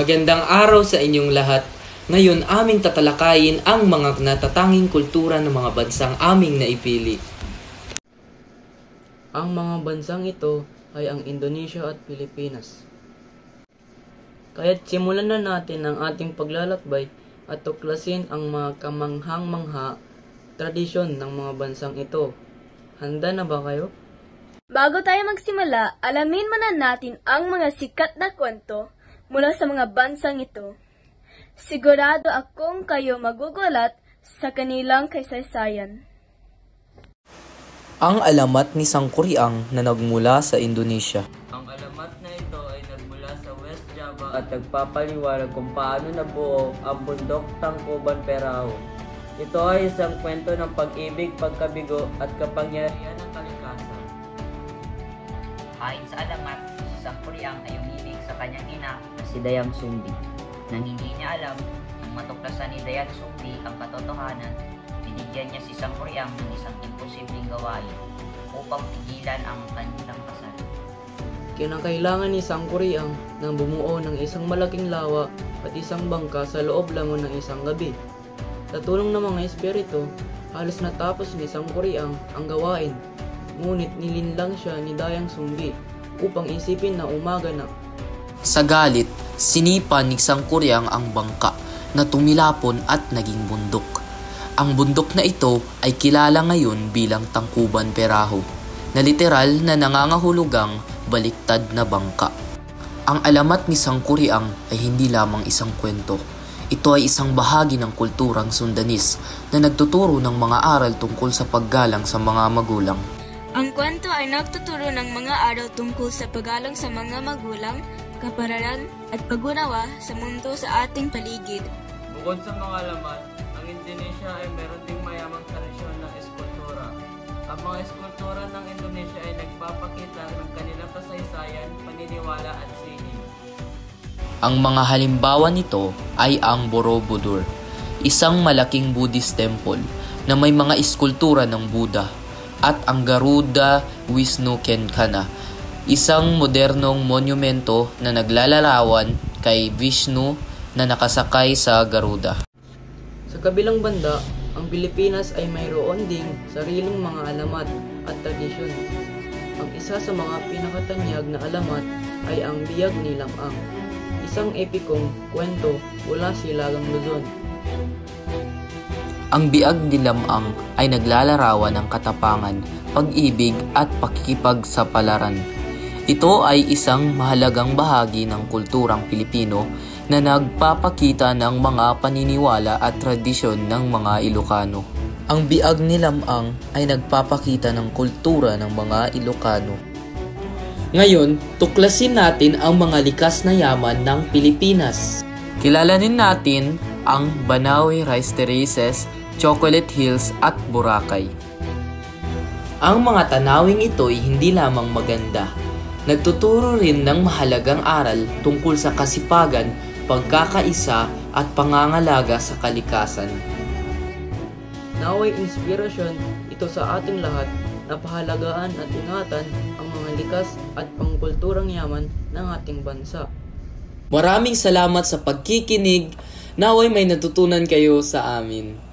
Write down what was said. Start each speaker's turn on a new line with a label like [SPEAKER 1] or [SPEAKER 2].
[SPEAKER 1] Magandang araw sa inyong lahat. Ngayon aming tatalakayin ang mga natatanging kultura ng mga bansang aming naipili. Ang mga bansang ito ay ang Indonesia at Pilipinas. Kaya't simulan na natin ang ating paglalakbay at tuklasin ang mga kamanghang-mangha tradisyon ng mga bansang ito. Handa na ba kayo?
[SPEAKER 2] Bago tayo magsimula, alamin muna natin ang mga sikat na kwento mula sa mga bansang ito. Sigurado akong kayo magugulat sa kanilang kasaysayan.
[SPEAKER 1] Ang alamat ni Sangkuriang na nagmula sa Indonesia. Ang alamat na ito ay nagmula sa West Java at nagpapaliwanag kung paano nabuo ang bundok Tangkuban Perahu. Ito ay isang kwento ng pag-ibig, pagkabigo at kapangyarihan ng kalikasan.
[SPEAKER 3] Ayon sa alamat, si Sangkuriang ay uminig sa kanyang ina na si Dayang Sumbi. Nang hindi niya alam, nang matuklasan ni Dayang Sumbi ang katotohanan, binigyan niya si Sangkuriang ng isang imposibleng gawain upang pigilan ang kanilang kasal.
[SPEAKER 1] Kinakailangan ni Sangkuriang nang bumuo ng isang malaking lawa at isang bangka sa loob lamang ng isang gabi. Sa tulong ng mga espiritu, halos natapos ni Sangkuriang ang gawain. Ngunit nilinlang siya ni Dayang Sumbi upang isipin na umaga na. Sa galit, sinipa ni Sangkuriang ang bangka na tumilapon at naging bundok. Ang bundok na ito ay kilala ngayon bilang Tangkuban Perahu, na literal na nangangahulugang baliktad na bangka. Ang alamat ni Sangkuriang ay hindi lamang isang kwento. Ito ay isang bahagi ng kulturang Sundanese na nagtuturo ng mga aral tungkol sa paggalang sa mga magulang.
[SPEAKER 2] Ang kwento ay nagtuturo ng mga aral tungkol sa paggalang sa mga magulang, kapararan at pag-unawa sa mundo sa ating paligid.
[SPEAKER 1] Bukod sa mga alamat, ang Indonesia ay meron ding mayamang tradisyon ng eskultura. Ang mga eskultura ng Indonesia ay nagpapakita ng kanilang kasaysayan, paniniwala at sining. Ang mga halimbawa nito ay ang Borobudur, isang malaking Buddhist temple na may mga eskultura ng Buddha, at ang Garuda Wisnu Kencana, isang modernong monumento na naglalarawan kay Vishnu na nakasakay sa Garuda. Sa kabilang banda, ang Pilipinas ay mayroon ding sariling mga alamat at tradisyon. Ang isa sa mga pinakatanyag na alamat ay ang Biag ni Lamang, isang epikong kwento mula Silagang Luzon. Ang Biag ni Lamang ay naglalarawan ng katapangan, pag-ibig at pakikipagsapalaran. Ito ay isang mahalagang bahagi ng kulturang Pilipino na nagpapakita ng mga paniniwala at tradisyon ng mga Ilocano. Ang Biag ni Lamang ay nagpapakita ng kultura ng mga Ilocano. Ngayon, tuklasin natin ang mga likas na yaman ng Pilipinas. Kilalanin natin ang Banaue Rice Terraces, Chocolate Hills at Boracay. Ang mga tanawing ito ay hindi lamang maganda. Nagtuturo rin ng mahalagang aral tungkol sa kasipagan, pagkakaisa at pangangalaga sa kalikasan. Naway inspirasyon ito sa ating lahat na pahalagaan at ingatan ang mga likas at pangkulturang yaman ng ating bansa. Maraming salamat sa pagkikinig. Naway may natutunan kayo sa amin.